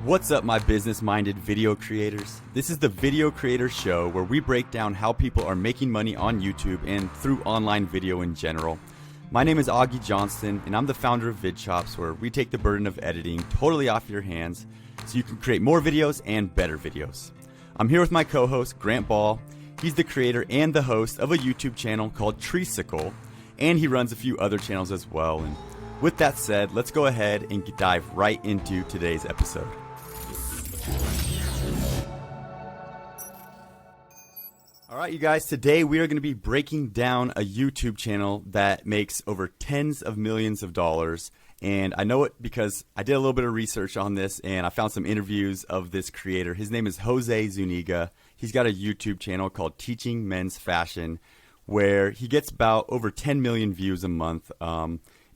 What's up, my business-minded video creators? This is the Video Creator Show, where we break down how people are making money on YouTube and through online video in general. My name is Augie Johnston, and I'm the founder of VidChops, where we take the burden of editing totally off your hands so you can create more videos and better videos. I'm here with my co-host, Grant Ball. He's the creator and the host of a YouTube channel called Treesicle, and he runs a few other channels as well. And with that said, let's go ahead and dive right into today's episode. All right, you guys, today we are going to be breaking down a YouTube channel that makes over tens of millions of dollars. And I know it because I did a little bit of research on this and I found some interviews of this creator. His name is Jose Zuniga. He's got a YouTube channel called Teaching Men's Fashion, where he gets about over 10 million views a month.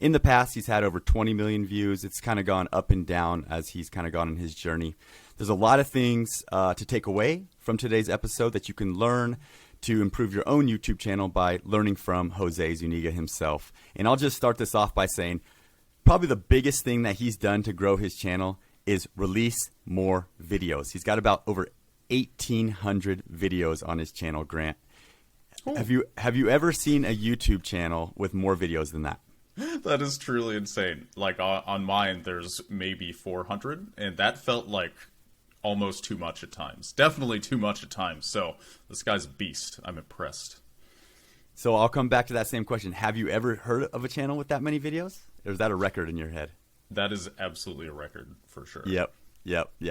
In the past, he's had over 20 million views. It's kind of gone up and down as he's kind of gone on his journey. There's a lot of things to take away from today's episode that you can learn to improve your own YouTube channel by learning from Jose Zuniga himself. And I'll just start this off by saying probably the biggest thing that he's done to grow his channel is release more videos. He's got about over 1,800 videos on his channel, Grant. Cool. Have you ever seen a YouTube channel with more videos than that? That is truly insane. Like on mine, there's maybe 400, and that felt like almost too much at times. Definitely too much at times. So this guy's a beast. I'm impressed. So I'll come back to that same question. Have you ever heard of a channel with that many videos? Or is that a record in your head? That is absolutely a record for sure. Yep.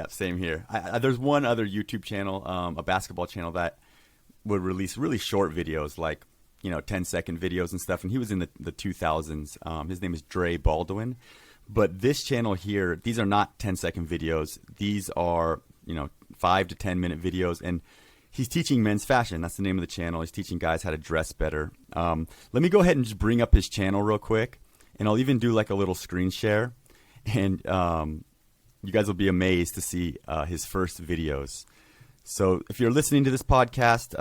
Same here. There's one other YouTube channel, a basketball channel that would release really short videos, like 10-second videos and stuff. And he was in the 2000s. His name is Dre Baldwin. But this channel here, these are not 10-second videos. These are 5 to 10 minute videos, and he's teaching men's fashion. That's the name of the channel. He's teaching guys how to dress better. Let me go ahead and just bring up his channel real quick, and I'll even do like a little screen share, and you guys will be amazed to see his first videos. So if you're listening to this podcast,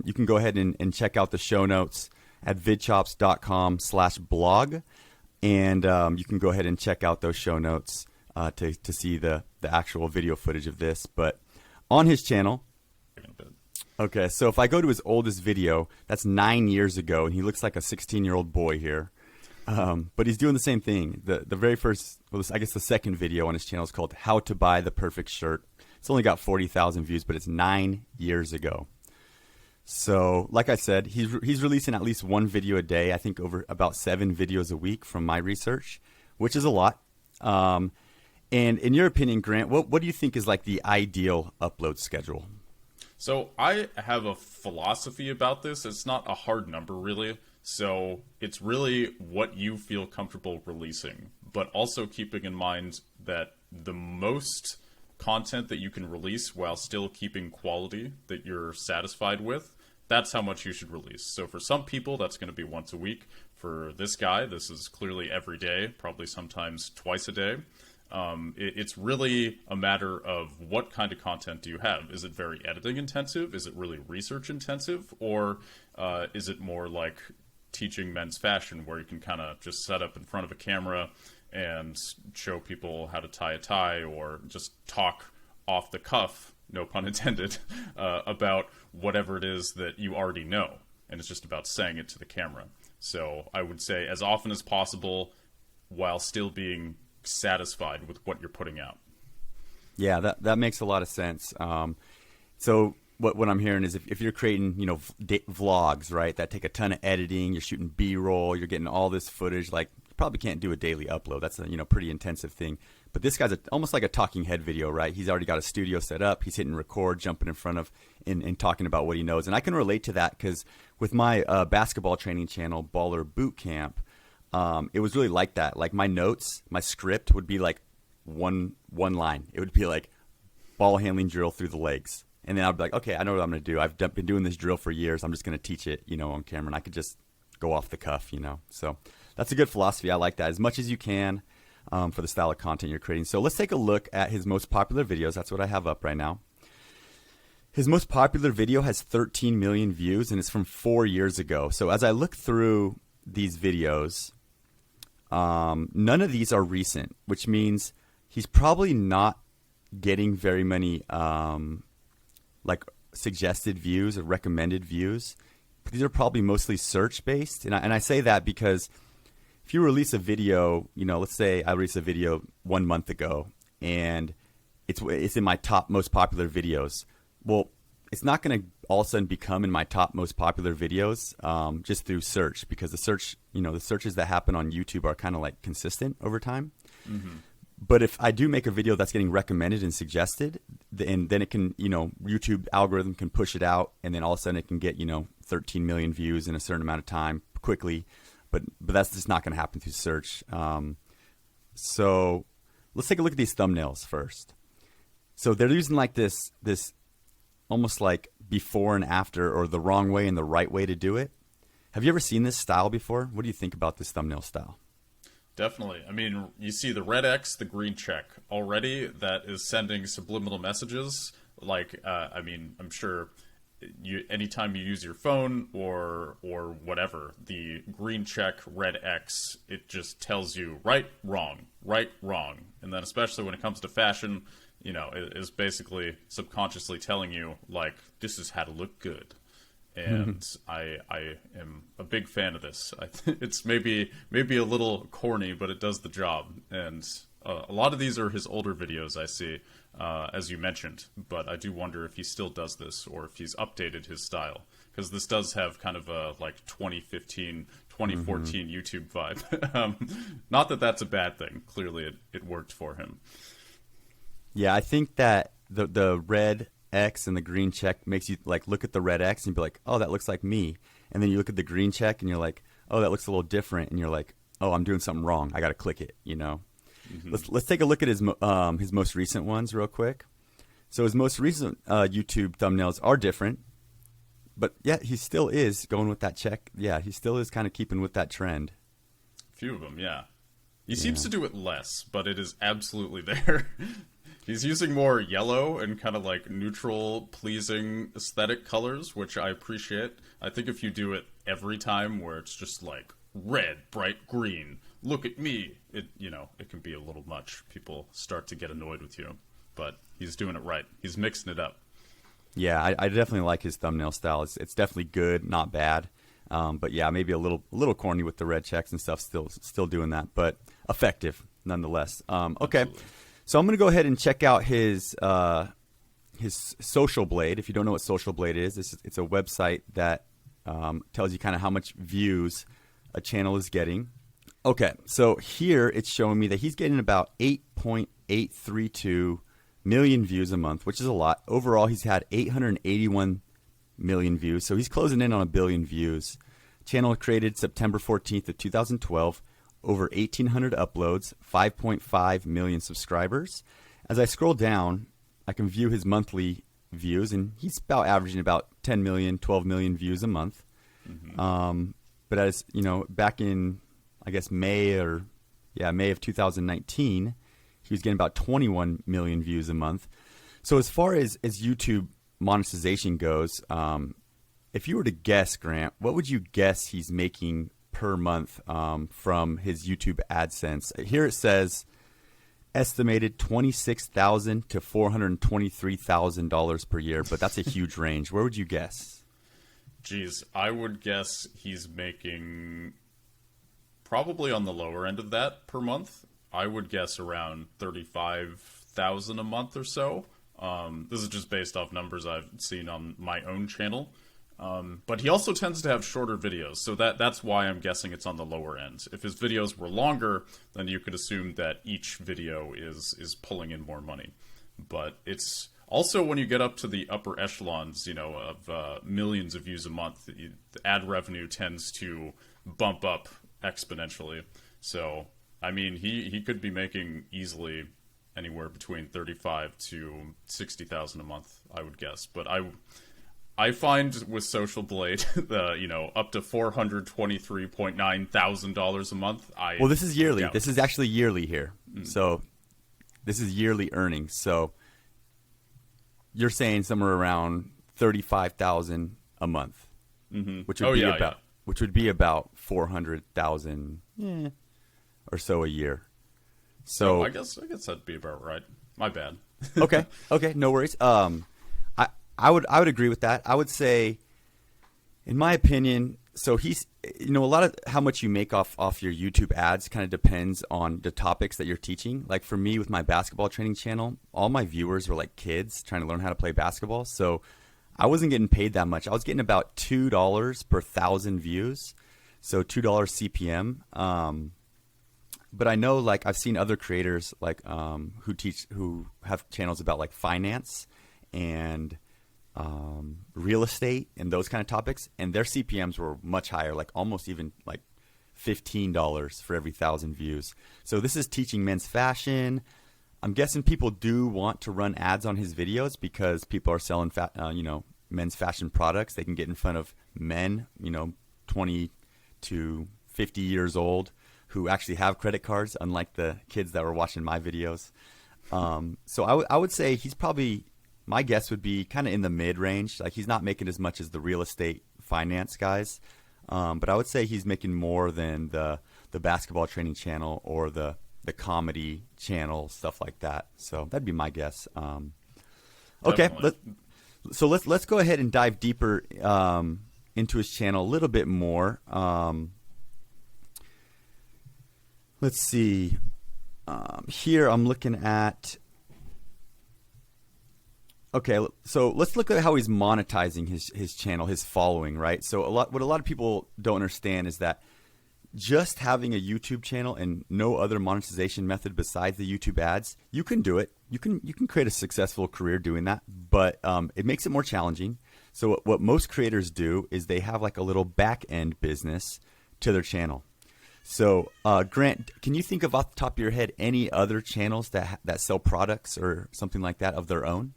you can go ahead and check out the show notes at vidchops.com/blog. And you can go ahead and check out those show notes to see the actual video footage of this. But on his channel, okay, so if I go to his oldest video, that's 9 years ago, and he looks like a 16-year-old boy here. But he's doing the same thing. The very first, I guess the second video on his channel is called How to Buy the Perfect Shirt. It's only got 40,000 views, but it's 9 years ago. So, like I said, he's releasing at least one video a day. I think over about 7 videos a week from my research, which is a lot. And in your opinion, Grant, what do you think is like the ideal upload schedule? So I have a philosophy about this. It's not a hard number, really. So it's really what you feel comfortable releasing, but also keeping in mind that the most content that you can release while still keeping quality that you're satisfied with, that's how much you should release. So for some people, that's going to be once a week. For this guy, this is clearly every day, probably sometimes twice a day. It's really a matter of what kind of content do you have. Is it very editing intensive? Is it really research intensive? Or is it more like teaching men's fashion, where you can kind of just set up in front of a camera and show people how to tie a tie, or just talk off the cuff, no pun intended, about whatever it is that you already know. And it's just about saying it to the camera. So I would say as often as possible while still being satisfied with what you're putting out. Yeah, that makes a lot of sense. So what I'm hearing is if you're creating, vlogs, right, that take a ton of editing, you're shooting B-roll, you're getting all this footage, like, probably can't do a daily upload. That's a pretty intensive thing. But this guy's almost like a talking head video, right? He's already got a studio set up. He's hitting record, jumping in front of and talking about what he knows. And I can relate to that because with my basketball training channel, Baller Boot Camp, it was really like that. Like my notes, my script would be like one line. It would be like ball handling drill through the legs. And then I'd be like, okay, I know what I'm going to do. I've been doing this drill for years. I'm just going to teach it, on camera. And I could just go off the cuff, So that's a good philosophy. I like that. As much as you can for the style of content you're creating. So let's take a look at his most popular videos. That's what I have up right now. His most popular video has 13 million views, and it's from 4 years ago. So as I look through these videos, none of these are recent, which means he's probably not getting very many like suggested views or recommended views. These are probably mostly search based, and I say that because if you release a video, let's say I released a video 1 month ago, and it's in my top most popular videos. Well, it's not going to all of a sudden become in my top most popular videos just through search, because the searches that happen on YouTube are kind of like consistent over time. Mm-hmm. But if I do make a video that's getting recommended and suggested, and then it can, YouTube algorithm can push it out, and then all of a sudden it can get, 13 million views in a certain amount of time quickly. But that's just not going to happen through search. So let's take a look at these thumbnails first. So they're using like this almost like before and after, or the wrong way and the right way to do it. Have you ever seen this style before? What do you think about this thumbnail style? Definitely. I mean, you see the red X, the green check. Already that is sending subliminal messages. Like, I'm sure anytime you use your phone or whatever, the green check, red X, it just tells you right, wrong. And then especially when it comes to fashion, it is basically subconsciously telling you, like, this is how to look good. And I am a big fan of this. It's maybe a little corny, but it does the job. And a lot of these are his older videos, I see, as you mentioned. But I do wonder if he still does this, or if he's updated his style. Because this does have kind of a, like, 2015, 2014 YouTube vibe. Not that that's a bad thing. Clearly it worked for him. Yeah, I think that the red X and the green check makes you like look at the red X and be like, oh, that looks like me. And then you look at the green check and you're like, oh, that looks a little different. And you're like, oh, I'm doing something wrong. I got to click it, Mm-hmm. Let's take a look at his most recent ones real quick. So his most recent YouTube thumbnails are different. But yeah, he still is going with that check. Yeah, he still is kind of keeping with that trend. A few of them, yeah. He seems to do it less, but it is absolutely there. He's using more yellow and kind of like neutral, pleasing aesthetic colors, which I appreciate. I think if you do it every time where it's just like red, bright green, look at me, it can be a little much. People start to get annoyed with you, but he's doing it right. He's mixing it up. Yeah, I definitely like his thumbnail style. It's definitely good, not bad. But yeah, maybe a little corny with the red checks and stuff. Still doing that, but effective nonetheless. Okay. Absolutely. So I'm going to go ahead and check out his Social Blade. If you don't know what Social Blade is, it's a website that tells you kind of how much views a channel is getting. Okay, so here it's showing me that he's getting about 8.832 million views a month, which is a lot. Overall, he's had 881 million views, so he's closing in on 1 billion views. Channel created September 14th of 2012. Over 1,800 uploads, 5.5 million subscribers. As I scroll down, I can view his monthly views, and he's about averaging about 10 million, 12 million views a month. Mm-hmm. But as back in, I guess, May of 2019, he was getting about 21 million views a month. So as far as YouTube monetization goes, if you were to guess, Grant, what would you guess he's making per month from his YouTube AdSense? Here it says estimated $26,000 to $423,000 per year, but that's a huge range. Where would you guess? Geez, I would guess he's making probably on the lower end of that per month. I would guess around $35,000 a month or so. This is just based off numbers I've seen on my own channel. But he also tends to have shorter videos, so that's why I'm guessing it's on the lower end. If his videos were longer, then you could assume that each video is pulling in more money. But it's also when you get up to the upper echelons, of millions of views a month, the ad revenue tends to bump up exponentially. So, I mean, he could be making easily anywhere between $35,000 to $60,000 a month, I would guess. But I find with Social Blade, up to $423.9 thousand a month. Well, this is yearly. This is actually yearly here. So this is yearly earnings. So you're saying somewhere around 35,000 a month, which would be about 400,000 or so a year. So I guess that'd be about right. My bad. Okay. Okay. No worries. I would agree with that. I would say, in my opinion, so he's, a lot of how much you make off your YouTube ads kind of depends on the topics that you're teaching. Like for me with my basketball training channel, all my viewers were like kids trying to learn how to play basketball. So I wasn't getting paid that much. I was getting about $2 per 1,000 views. So $2 CPM. But I know, like, I've seen other creators like who have channels about like finance and real estate and those kind of topics, and their CPMs were much higher, like almost even like $15 for every 1,000 views. So this is teaching men's fashion. I'm guessing people do want to run ads on his videos because people are selling men's fashion products. They can get in front of men, 20 to 50 years old, who actually have credit cards, unlike the kids that were watching my videos. So I would say he's probably, my guess would be kind of in the mid-range. Like he's not making as much as the real estate finance guys, but I would say he's making more than the basketball training channel or the comedy channel, stuff like that. So that'd be my guess. Okay, let's go ahead and dive deeper into his channel a little bit more. Let's see. Here I'm looking at. Okay, so let's look at how he's monetizing his channel, his following, right? So what a lot of people don't understand is that just having a YouTube channel and no other monetization method besides the YouTube ads, you can do it. You can create a successful career doing that, but it makes it more challenging. So what most creators do is they have like a little back end business to their channel. So Grant, can you think of off the top of your head any other channels that sell products or something like that of their own?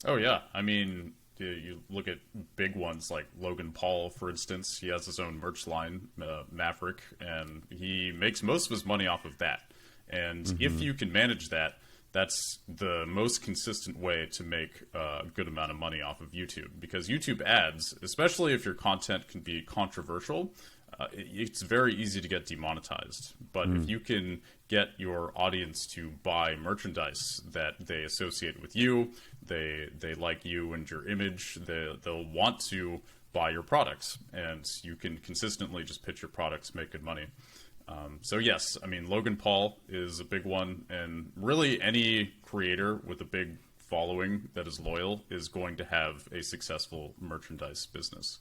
Oh yeah, I mean, you look at big ones like Logan Paul, for instance. He has his own merch line, Maverick, and he makes most of his money off of that. And if you can manage that, that's the most consistent way to make a good amount of money off of YouTube. Because YouTube ads, especially if your content can be controversial, it's very easy to get demonetized. But if you can get your audience to buy merchandise that they associate with you, they like you and your image, they'll want to buy your products, and you can consistently just pitch your products, make good money. So yes, I mean, Logan Paul is a big one, and really any creator with a big following that is loyal is going to have a successful merchandise business.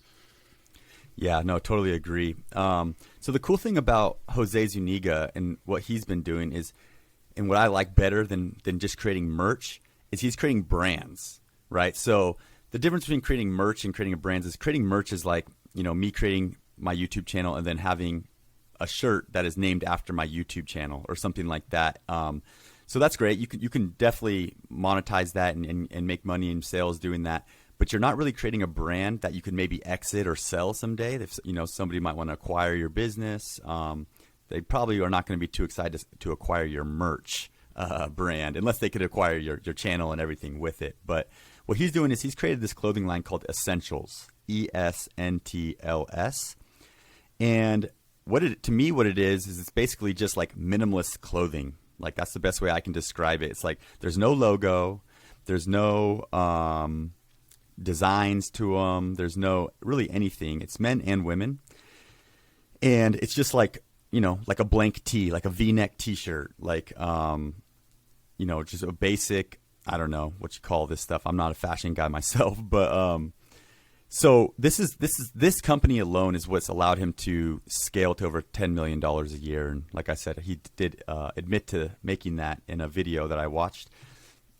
Yeah, no, totally agree. So the cool thing about Jose Zuniga and what he's been doing is, and what I like better than just creating merch, is he's creating brands, right? So the difference between creating merch and creating a brand is creating merch is like, me creating my YouTube channel and then having a shirt that is named after my YouTube channel or something like that. So that's great. You can definitely monetize that and make money in sales doing that. But you're not really creating a brand that you can maybe exit or sell someday. If somebody might want to acquire your business, they probably are not going to be too excited to acquire your merch brand unless they could acquire your channel and everything with it. But what he's doing is he's created this clothing line called Essentials, ESNTLS. And what it is it's basically just like minimalist clothing. Like that's the best way I can describe it. It's like there's no logo, there's no designs to them. There's no really anything. It's men and women. And it's just like, like a blank tee, like a V-neck t-shirt, like, just a basic, I don't know what you call this stuff. I'm not a fashion guy myself, but, so this company alone is what's allowed him to scale to over $10 million a year. And like I said, he did admit to making that in a video that I watched.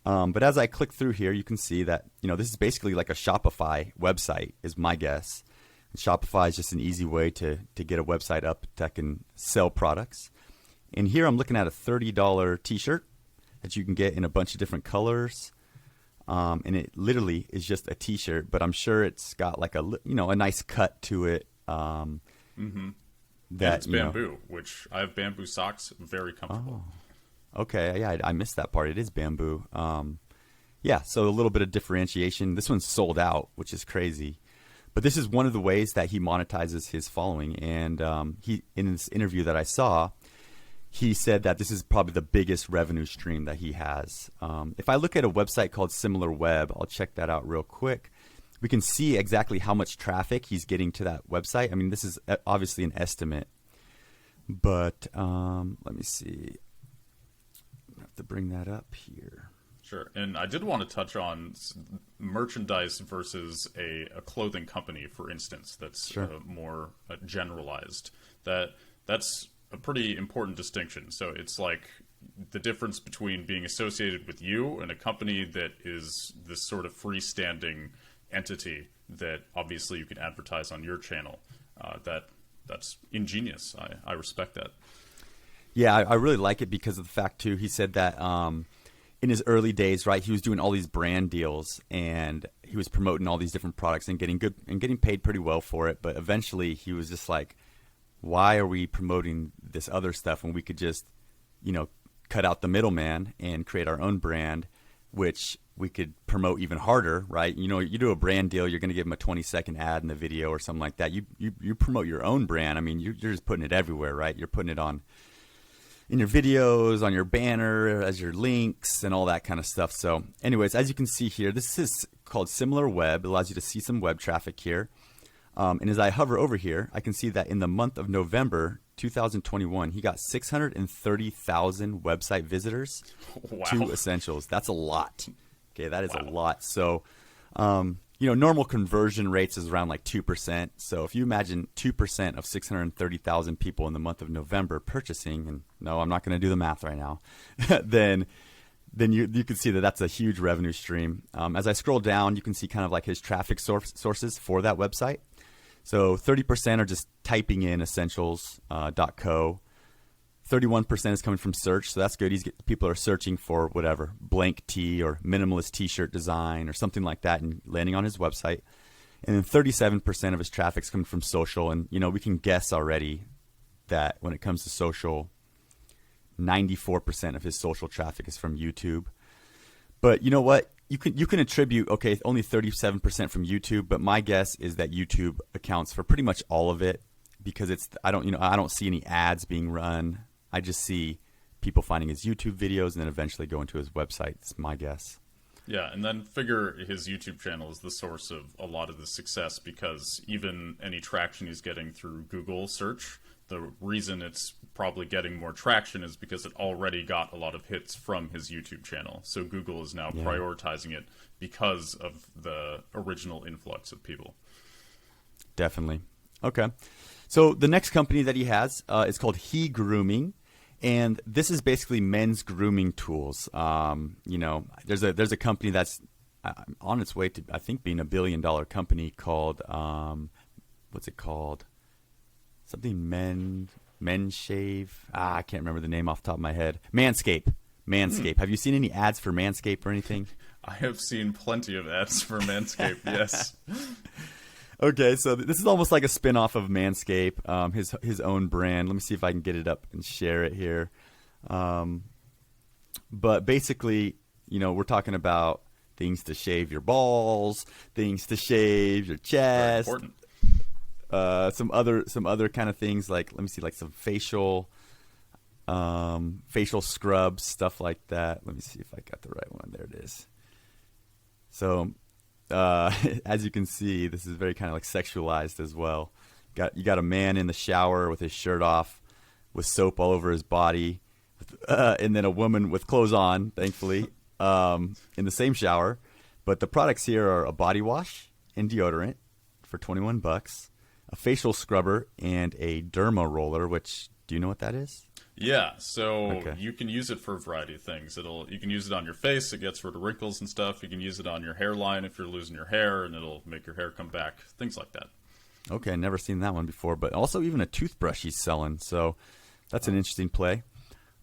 But as I click through here, you can see that, this is basically like a Shopify website is my guess. And Shopify is just an easy way to get a website up that can sell products. And here I'm looking at a $30 t-shirt that you can get in a bunch of different colors. And it literally is just a t-shirt, but I'm sure it's got like a nice cut to it. That and it's bamboo, which I have bamboo socks, very comfortable. Oh. Okay, yeah, I missed that part. It is bamboo. Yeah, so a little bit of differentiation. This one's sold out, which is crazy. But this is one of the ways that he monetizes his following. And he, in this interview that I saw, he said that this is probably the biggest revenue stream that he has. If I look at a website called Similar Web, I'll check that out real quick. We can see exactly how much traffic he's getting to that website. I mean, this is obviously an estimate, but let me see. I have to bring that up here. Sure. And I did want to touch on merchandise versus a clothing company, for instance, that's Sure. more generalized. That's a pretty important distinction. So it's like the difference between being associated with you and a company that is this sort of freestanding entity that obviously you can advertise on your channel. That's ingenious. I respect that. Yeah, I really like it because of the fact, too, he said that in his early days, right, he was doing all these brand deals and he was promoting all these different products and getting paid pretty well for it. But eventually he was just like, why are we promoting this other stuff when we could just, cut out the middleman and create our own brand, which we could promote even harder, right? You do a brand deal, you're going to give them a 20-second ad in the video or something like that. You promote your own brand. I mean, you're just putting it everywhere, right? You're putting it in your videos, on your banner, as your links, and all that kind of stuff. So anyways, as you can see here, this is called Similar Web. It allows you to see some web traffic here. And as I hover over here, I can see that in the month of November 2021, he got 630,000 website visitors Wow. to Essentials. That's a lot. Okay, that is a lot. So, normal conversion rates is around like 2%. So if you imagine 2% of 630,000 people in the month of November purchasing, and no, I'm not going to do the math right now, then you can see that that's a huge revenue stream. As I scroll down, you can see kind of like his traffic sources for that website. So 30% are just typing in essentials.co. 31% is coming from search, so that's good. People are searching for whatever, blank tee or minimalist t-shirt design or something like that and landing on his website. And then 37% of his traffic is coming from social. And, we can guess already that when it comes to social, 94% of his social traffic is from YouTube. But you know what? You can attribute, okay, only 37% from YouTube, but my guess is that YouTube accounts for pretty much all of it because I don't see any ads being run. I just see people finding his YouTube videos and then eventually going to his website. It's my guess. Yeah, and then figure his YouTube channel is the source of a lot of the success because even any traction he's getting through Google search, the reason it's probably getting more traction is because it already got a lot of hits from his YouTube channel. So Google is now prioritizing it because of the original influx of people. Definitely. Okay. So the next company that he has is called He Grooming. And this is basically men's grooming tools. There's a company that's on its way to, I think, being $1 billion company called, what's it called? Something men shave. I can't remember the name off the top of my head. Manscaped. Have you seen any ads for Manscaped or anything? I have seen plenty of ads for Manscaped, yes. Okay, so this is almost like a spin-off of Manscaped, his own brand. Let me see if I can get it up and share it here. But basically, we're talking about things to shave your balls, things to shave your chest. Very important. Some other kind of things like, let me see, like some facial scrubs, stuff like that. Let me see if I got the right one. There it is. So, as you can see, this is very kind of like sexualized as well. You got a man in the shower with his shirt off, with soap all over his body, and then a woman with clothes on, thankfully, in the same shower. But the products here are a body wash and deodorant for $21, a facial scrubber, and a derma roller. Which, do you know what that is? Yeah, so Okay. You can use it for a variety of things. You can use it on your face, it gets rid of wrinkles and stuff. You can use it on your hairline if you're losing your hair, and it'll make your hair come back. Things like that. Okay, never seen that one before. But also even a toothbrush he's selling. So that's an interesting play.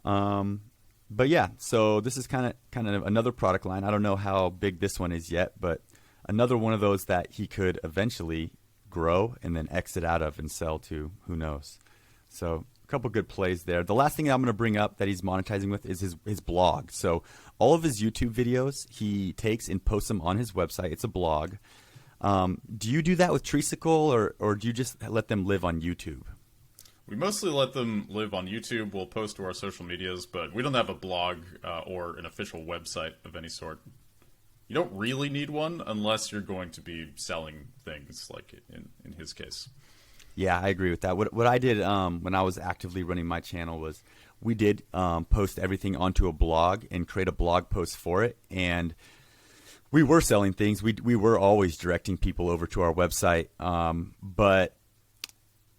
But yeah, so this is kind of another product line. I don't know how big this one is yet, but another one of those that he could eventually grow and then exit out of and sell to. Who knows? So a couple good plays there. The last thing I'm going to bring up that he's monetizing with is his blog. So all of his YouTube videos he takes and posts them on his website. It's a blog. Do you do that with Treesicle, or do you just let them live on YouTube? We mostly let them live on YouTube. We'll post to our social medias, but we don't have a blog or an official website of any sort. You don't really need one unless you're going to be selling things, like in his case. Yeah, I agree with that. What I did when I was actively running my channel was we did post everything onto a blog and create a blog post for it. And we were selling things. We were always directing people over to our website. But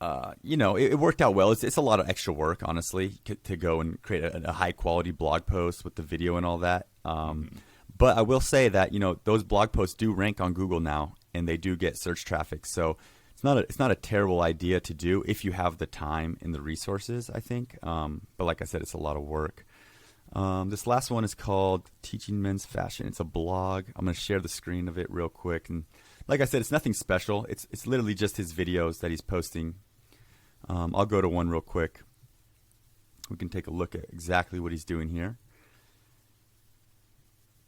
it worked out well. It's a lot of extra work, honestly, to go and create a high quality blog post with the video and all that. But I will say that, those blog posts do rank on Google now, and they do get search traffic. So it's not a terrible idea to do if you have the time and the resources, I think. But like I said, it's a lot of work. This last one is called Teaching Men's Fashion. It's a blog. I'm going to share the screen of it real quick. And like I said, it's nothing special. It's literally just his videos that he's posting. I'll go to one real quick. We can take a look at exactly what he's doing here.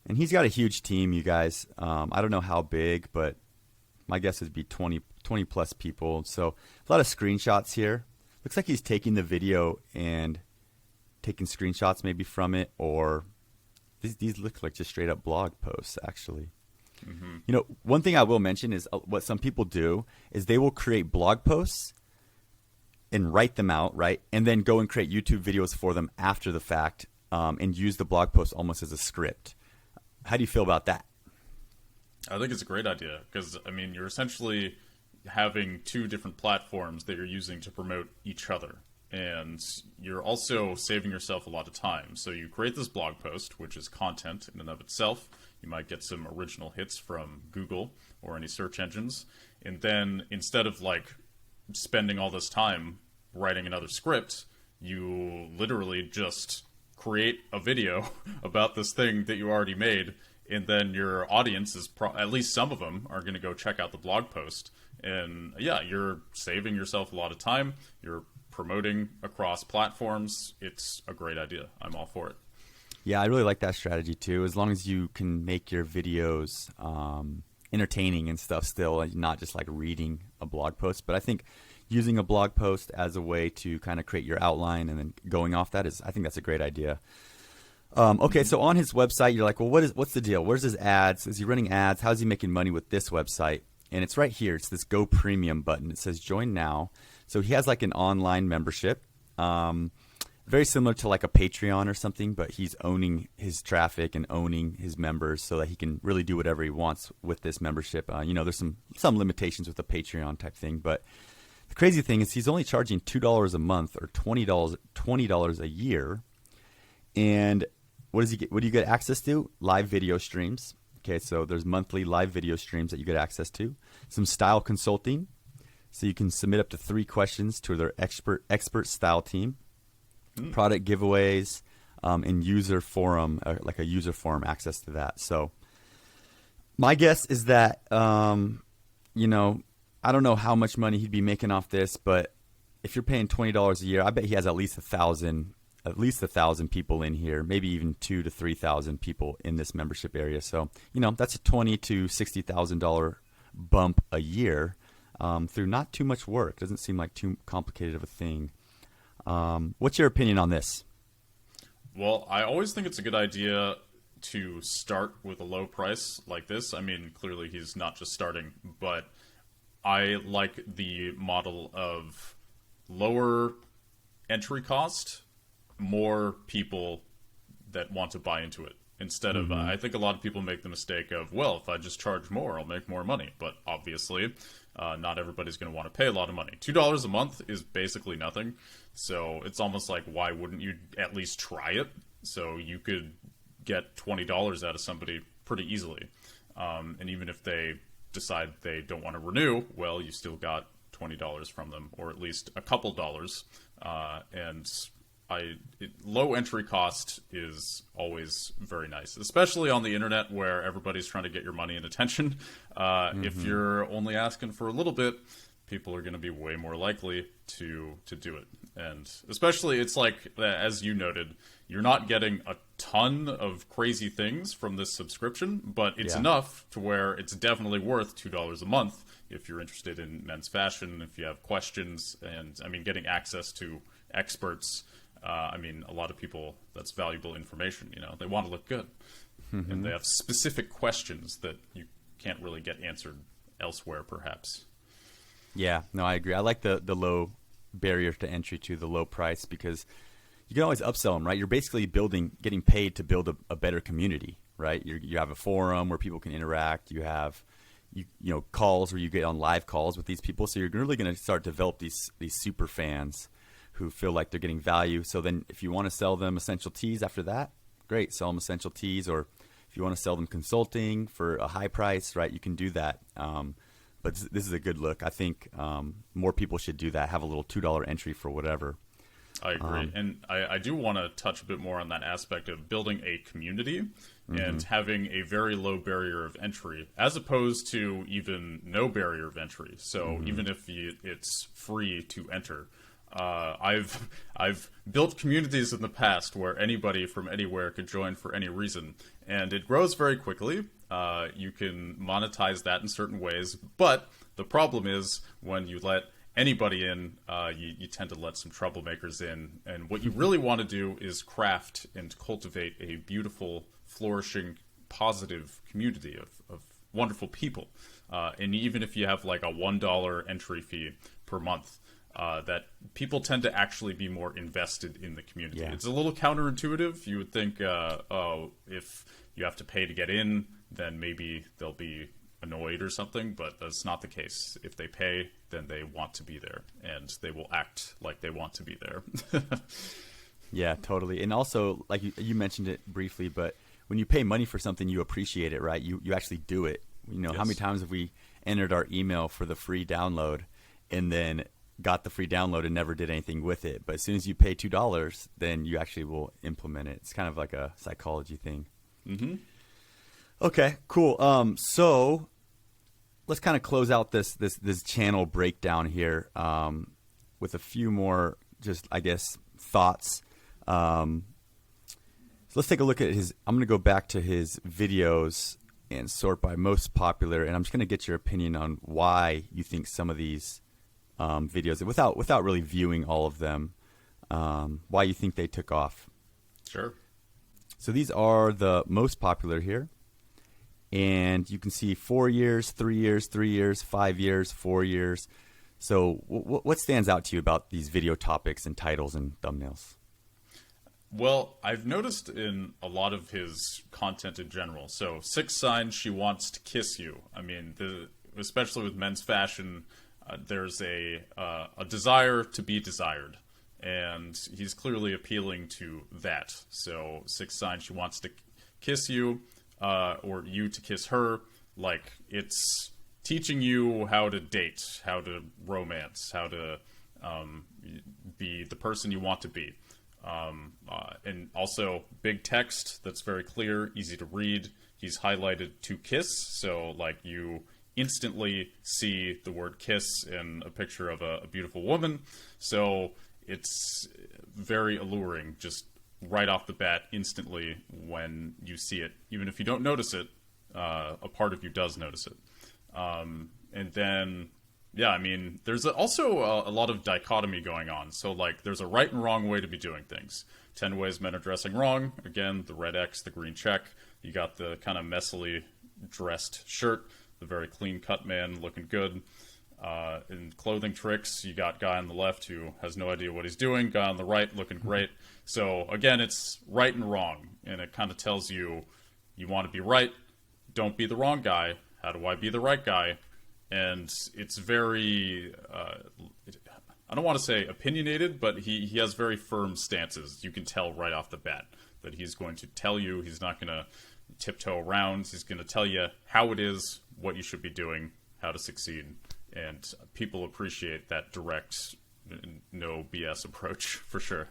And he's got a huge team, you guys. I don't know how big, but my guess would be 20 plus people. So a lot of screenshots here. Looks like he's taking the video and taking screenshots maybe from it, or these look like just straight up blog posts, actually. Mm-hmm. One thing I will mention is what some people do is they will create blog posts and write them out, right? And then go and create YouTube videos for them after the fact, and use the blog post almost as a script. How do you feel about that? I think it's a great idea because, you're essentially having two different platforms that you're using to promote each other. And you're also saving yourself a lot of time. So you create this blog post, which is content in and of itself. You might get some original hits from Google or any search engines. And then instead of spending all this time writing another script, you literally just create a video about this thing that you already made, and then your audience is at least some of them are going to go check out the blog post. And yeah, you're saving yourself a lot of time. You're promoting across platforms. It's a great idea. I'm all for it. Yeah, I really like that strategy too, as long as you can make your videos entertaining and stuff still, not just like reading a blog post. But I think using a blog post as a way to kind of create your outline and then going off that I think that's a great idea. Okay, so on his website, you're like, well, what's the deal? Where's his ads? Is he running ads? How's he making money with this website? And it's right here. It's this Go Premium button. It says Join Now. So he has like an online membership, very similar to like a Patreon or something, but he's owning his traffic and owning his members so that he can really do whatever he wants with this membership. There's some limitations with the Patreon type thing, but the crazy thing is he's only charging $2 a month or $20 a year. And what does he get? What do you get access to? Live video streams. Okay, so there's monthly live video streams that you get access to. Some style consulting. So you can submit up to 3 questions to their expert style team. Product giveaways, and user forum, like a user forum access to that. So my guess is that, I don't know how much money he'd be making off this, but if you're paying $20 a year, I bet he has at least 1,000 people in here, maybe even 2,000 to 3,000 people in this membership area. So, that's a $20,000 to $60,000 bump a year through not too much work. Doesn't seem like too complicated of a thing. What's your opinion on this? Well, I always think it's a good idea to start with a low price like this. Clearly he's not just starting, but I like the model of lower entry cost, more people that want to buy into it. Instead of, I think a lot of people make the mistake of, well, if I just charge more, I'll make more money. But obviously, not everybody's going to want to pay a lot of money. $2 a month is basically nothing. So it's almost like, why wouldn't you at least try it? So you could get $20 out of somebody pretty easily. And even if they decide they don't want to renew, well, you still got $20 from them, or at least a couple dollars. Low entry cost is always very nice, especially on the internet where everybody's trying to get your money and attention. If you're only asking for a little bit, people are going to be way more likely to do it. And especially, it's like, as you noted, you're not getting a ton of crazy things from this subscription, but it's enough to where it's definitely worth $2 a month if you're interested in men's fashion, if you have questions, and I mean, getting access to experts. I mean, a lot of people, that's valuable information, you know, they want to look good. And they have specific questions that you can't really get answered elsewhere, perhaps. Yeah, no, I agree. I like the low barrier to entry to the low price because you can always upsell them, right? You're basically getting paid to build a better community, right? You have a forum where people can interact. You have you know calls where you get on live calls with these people. So you're really going to start to develop these super fans who feel like they're getting value. So then if you want to sell them essential teas after that, great, sell them essential teas. Or if you want to sell them consulting for a high price, right, you can do that. But this is a good look. I think more people should do that. Have a little $2 entry for whatever. I agree. And I do want to touch a bit more on that aspect of building a community and having a very low barrier of entry, as opposed to even no barrier of entry. So even if it's free to enter. I've built communities in the past where anybody from anywhere could join for any reason, and it grows very quickly. You can monetize that in certain ways, but the problem is when you let anybody in, you tend to let some troublemakers in, and what you really want to do is craft and cultivate a beautiful, flourishing, positive community of wonderful people. And even if you have like a $1 entry fee per month, that people tend to actually be more invested in the community. Yeah. It's a little counterintuitive. You would think, if you have to pay to get in, then maybe they'll be annoyed or something, but that's not the case. If they pay, then they want to be there, and they will act like they want to be there. Yeah, totally. And also, like you mentioned it briefly, but when you pay money for something, you appreciate it, right? You actually do it. You know, yes. How many times have we entered our email for the free download and then got the free download and never did anything with it? But as soon as you pay $2, then you actually will implement it. It's kind of like a psychology thing. Mm-hmm. Okay, cool. So let's kind of close out this channel breakdown here with a few more, just I guess, thoughts. So let's take a look at his. I'm going to go back to his videos and sort by most popular, and I'm just going to get your opinion on why you think some of these videos, without really viewing all of them, why you think they took off. Sure. So these are the most popular here. And you can see 4 years, 3 years, 3 years, 5 years, 4 years. So what stands out to you about these video topics and titles and thumbnails? Well, I've noticed in a lot of his content in general. So 6 signs she wants to kiss you. I mean, especially with men's fashion, there's a desire to be desired. And he's clearly appealing to that. So 6 signs she wants to kiss you. Or you to kiss her. Like, it's teaching you how to date, how to romance, how to be the person you want to be. And also big text that's very clear, easy to read. He's highlighted to kiss, so like you instantly see the word kiss in a picture of a beautiful woman. So it's very alluring, just right off the bat, instantly when you see it. Even if you don't notice it, a part of you does notice it. And then, yeah, I mean, there's also a lot of dichotomy going on. So, like, there's a right and wrong way to be doing things. 10 ways men are dressing wrong. Again, the red X, the green check. You got the kind of messily dressed shirt, the very clean-cut man looking good. In clothing tricks, you got guy on the left who has no idea what he's doing, guy on the right looking great. So again, it's right and wrong, and it kind of tells you want to be right, don't be the wrong guy. How do I be the right guy? And it's very, I don't want to say opinionated, but he has very firm stances. You can tell right off the bat that he's going to tell you, he's not going to tiptoe around, he's going to tell you how it is, what you should be doing, how to succeed. And people appreciate that direct, no BS approach, for sure.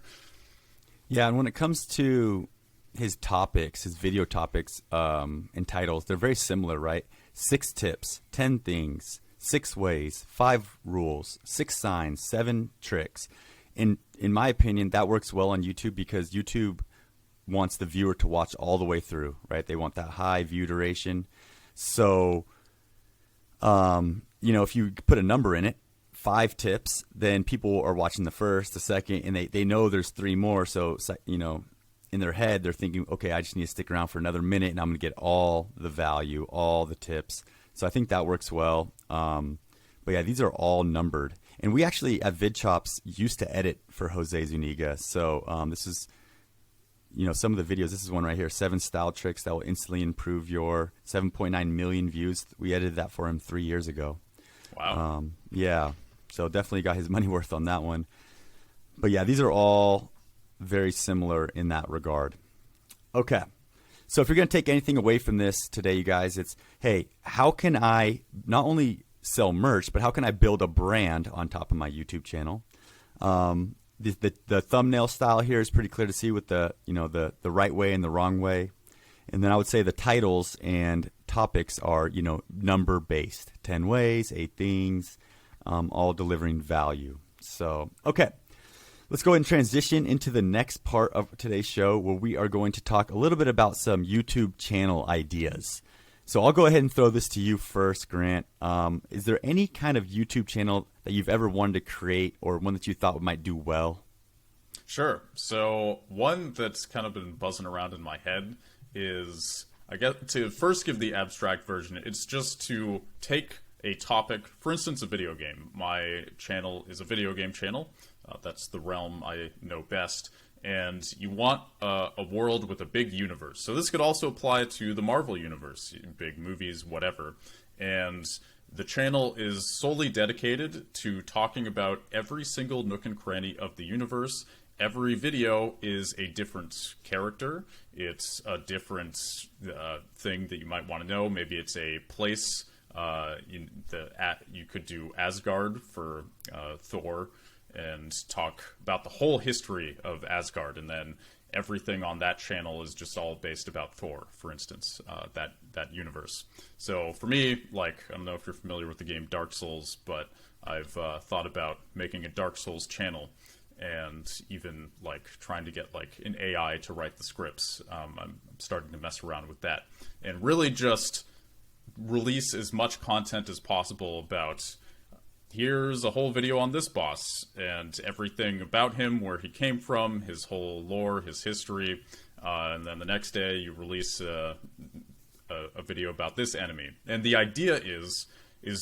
Yeah, and when it comes to his topics, his video topics and titles, they're very similar, right? 6 tips, 10 things, 6 ways, 5 rules, 6 signs, 7 tricks. In my opinion, that works well on YouTube because YouTube wants the viewer to watch all the way through, right? They want that high view duration. So, if you put a number in it, 5 tips, then people are watching the first, the second, and they know there's 3 more. So, in their head, they're thinking, okay, I just need to stick around for another minute and I'm going to get all the value, all the tips. So I think that works well. But yeah, these are all numbered. And we actually at VidChops used to edit for Jose Zuniga. So this is, some of the videos. This is one right here, 7 style tricks that will instantly improve your 7.9 million views. We edited that for him 3 years ago. Wow. Yeah. So definitely got his money worth on that one. But yeah, these are all very similar in that regard. Okay. So if you're going to take anything away from this today, you guys, it's, hey, how can I not only sell merch, but how can I build a brand on top of my YouTube channel? The thumbnail style here is pretty clear to see with the right way and the wrong way. And then I would say the titles and topics are, number based, 10 ways, 8 things, all delivering value. So, okay. Let's go ahead and transition into the next part of today's show where we are going to talk a little bit about some YouTube channel ideas. So I'll go ahead and throw this to you first, Grant. Is there any kind of YouTube channel that you've ever wanted to create or one that you thought might do well? Sure. So one that's kind of been buzzing around in my head is, I guess, to first give the abstract version, it's just to take a topic, for instance, a video game. My channel is a video game channel. That's the realm I know best. And you want a world with a big universe. So this could also apply to the Marvel universe, big movies, whatever. And the channel is solely dedicated to talking about every single nook and cranny of the universe. Every video is a different character. It's a different thing that you might want to know. Maybe it's a place. You could do Asgard for Thor and talk about the whole history of Asgard, and then everything on that channel is just all based about Thor, for instance, that universe. So for me, I don't know if you're familiar with the game Dark Souls, but I've thought about making a Dark Souls channel and even trying to get an AI to write the scripts. I'm starting to mess around with that and really just release as much content as possible about here's a whole video on this boss and everything about him, where he came from, his whole lore, his history, and then the next day you release a video about this enemy. And the idea is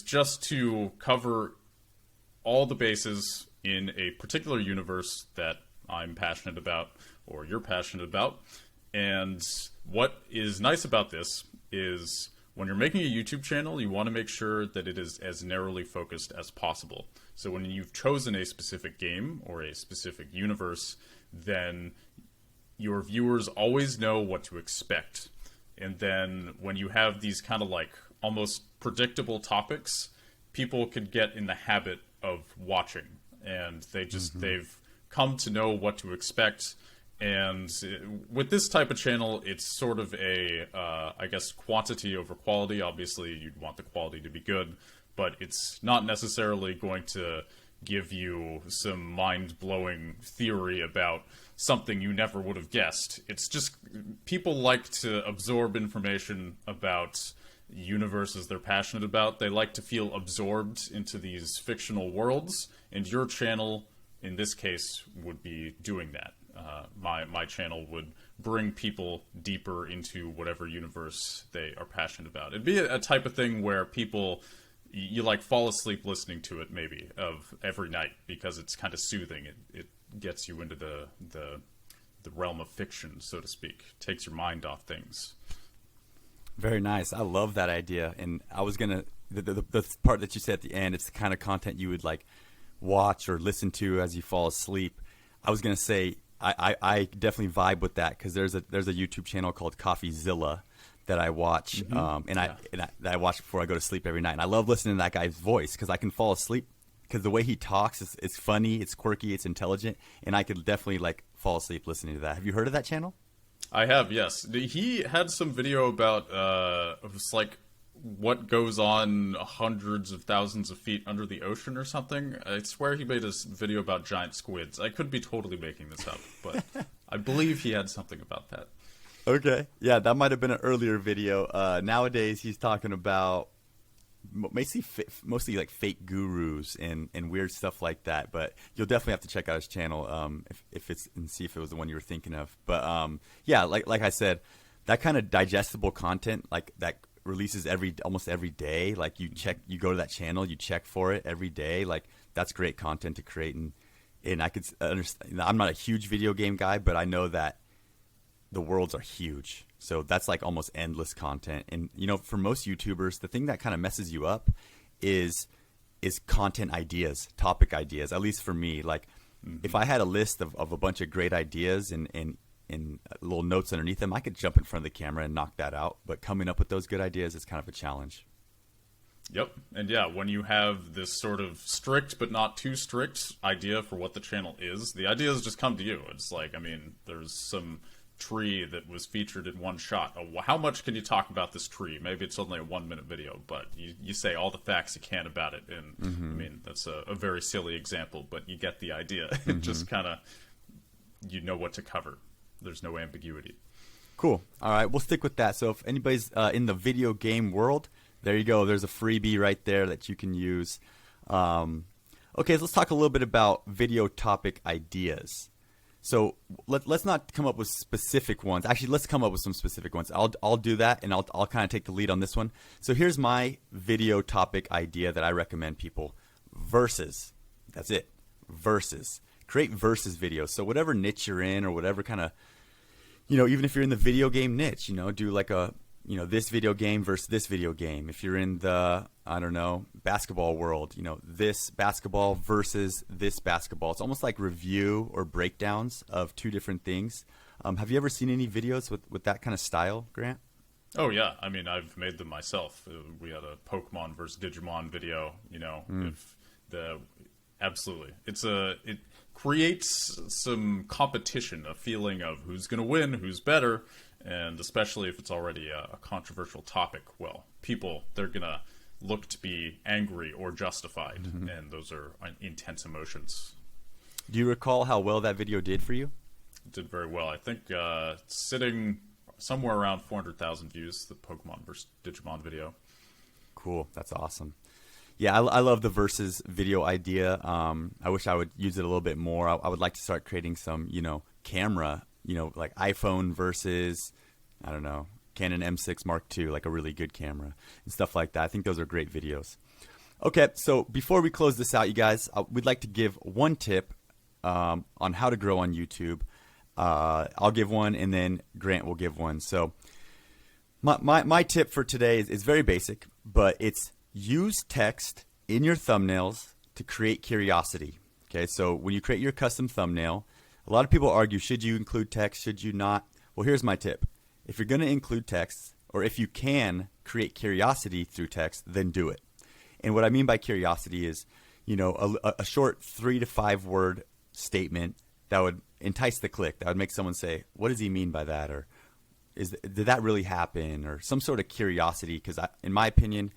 just to cover all the bases in a particular universe that I'm passionate about or you're passionate about. And what is nice about this is when you're making a YouTube channel, you want to make sure that it is as narrowly focused as possible. So when you've chosen a specific game or a specific universe, then your viewers always know what to expect. And then when you have these kind of almost predictable topics, people could get in the habit of watching. And they've come to know what to expect. And with this type of channel, it's sort of I guess, quantity over quality. Obviously, you'd want the quality to be good, but it's not necessarily going to give you some mind-blowing theory about something you never would have guessed. It's just people like to absorb information about universes they're passionate about. They like to feel absorbed into these fictional worlds, and your channel, in this case, would be doing that. My channel would bring people deeper into whatever universe they are passionate about. It'd be a type of thing where people, you fall asleep listening to it maybe of every night because it's kind of soothing. It gets you into the realm of fiction, so to speak. Takes your mind off things. Very nice. I love that idea. And I was gonna the part that you said at the end, it's the kind of content you would watch or listen to as you fall asleep. I was gonna say I definitely vibe with that because there's a YouTube channel called CoffeeZilla that I watch, and I watch before I go to sleep every night. And I love listening to that guy's voice because I can fall asleep because the way he talks is funny, it's quirky, it's intelligent, and I could definitely fall asleep listening to that. Have you heard of that channel? I have, yes. He had some video about it was what goes on hundreds of thousands of feet under the ocean or something. I swear he made a video about giant squids. I could be totally making this up, but I believe he had something about that. Okay. Yeah, that might have been an earlier video. Nowadays, he's talking about mostly like fake gurus and weird stuff like that. But you'll definitely have to check out his channel if it's and see if it was the one you were thinking of. But yeah, like I said, that kind of digestible content like that releases almost every day. Like you go to that channel, you check for it every day. Like that's great content to create. And I could understand. I'm not a huge video game guy, but I know that the worlds are huge. So that's like almost endless content. And for most YouTubers, the thing that kind of messes you up is content ideas, topic ideas. At least for me, like if I had a list of a bunch of great ideas and little notes underneath them, I could jump in front of the camera and knock that out. But coming up with those good ideas is kind of a challenge. Yep. And yeah, when you have this sort of strict but not too strict idea for what the channel is, the ideas just come to you. It's like, I mean, there's some tree that was featured in one shot. Oh, how much can you talk about this tree? Maybe it's only a 1-minute video, but you say all the facts you can about it. And I mean, that's a very silly example, but you get the idea. It just kind of, what to cover. There's no ambiguity. Cool. All right, we'll stick with that. So if anybody's in the video game world, there you go. There's a freebie right there that you can use. Okay, so let's talk a little bit about video topic ideas. So let's not come up with specific ones. Actually, let's come up with some specific ones. I'll do that, and I'll kind of take the lead on this one. So here's my video topic idea that I recommend people. Versus. That's it. Versus. Create versus videos. So whatever niche you're in or whatever kind of, even if you're in the video game niche, do like a, this video game versus this video game. If you're in the, I don't know, basketball world, this basketball versus this basketball. It's almost like review or breakdowns of two different things. Have you ever seen any videos with that kind of style, Grant? Oh, yeah. I mean, I've made them myself. We had a Pokemon versus Digimon video, absolutely. It creates some competition, a feeling of who's going to win, who's better. And especially if it's already a controversial topic, well, people, they're going to look to be angry or justified. And those are intense emotions. Do you recall how well that video did for you? It did very well. I think sitting somewhere around 400,000 views, the Pokemon versus Digimon video. Cool. That's awesome. Yeah, I love the versus video idea. I wish I would use it a little bit more. I would like to start creating some, camera, like iPhone versus, I don't know, Canon M6 Mark II, like a really good camera and stuff like that. I think those are great videos. Okay, so before we close this out, you guys, we'd like to give one tip on how to grow on YouTube. I'll give one, and then Grant will give one. So my tip for today is very basic, but it's use text in your thumbnails to create curiosity. Okay, so when you create your custom thumbnail, a lot of people argue, should you include text, should you not? Well, here's my tip. If you're going to include text, or if you can create curiosity through text, then do it. And what I mean by curiosity is, a short 3 to 5 word statement that would entice the click, that would make someone say, what does he mean by that? Or did that really happen? Or some sort of curiosity, because in my opinion,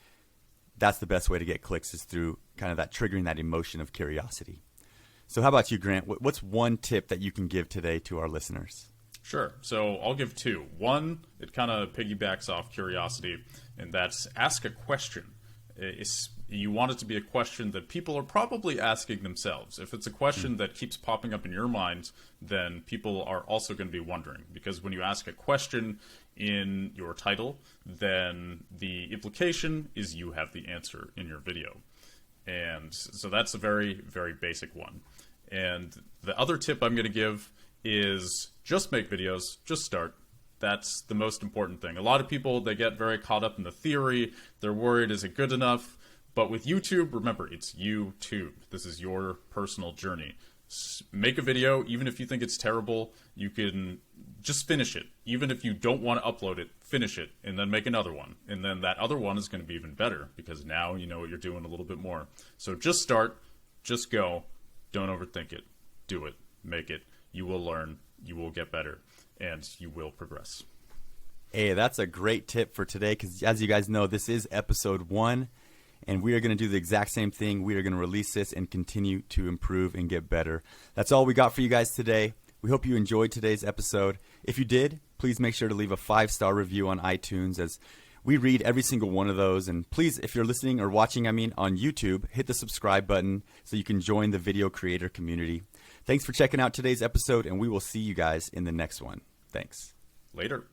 that's the best way to get clicks, is through kind of that triggering that emotion of curiosity. So how about you, Grant? What's one tip that you can give today to our listeners? Sure. So I'll give 2. One, it kind of piggybacks off curiosity, and that's ask a question. You want it to be a question that people are probably asking themselves. If it's a question that keeps popping up in your mind, then people are also going to be wondering. Because when you ask a question in your title, then the implication is you have the answer in your video. And so that's a very, very basic one. And the other tip I'm going to give is just make videos, just start. That's the most important thing. A lot of people, they get very caught up in the theory. They're worried, is it good enough? But with YouTube, remember, it's YouTube. This is your personal journey. Make a video, even if you think it's terrible, you can just finish it. Even if you don't want to upload it, finish it, and then make another one. And then that other one is going to be even better, because now you know what you're doing a little bit more. So just start, just go, don't overthink it. Do it, make it. You will learn, you will get better, and you will progress. Hey, that's a great tip for today because, as you guys know, this is episode 1, and we are going to do the exact same thing. We are going to release this and continue to improve and get better. That's all we got for you guys today. We hope you enjoyed today's episode. If you did, please make sure to leave a 5-star review on iTunes, as we read every single one of those. And please, if you're listening or watching, on YouTube, hit the subscribe button so you can join the video creator community. Thanks for checking out today's episode, and we will see you guys in the next one. Thanks. Later.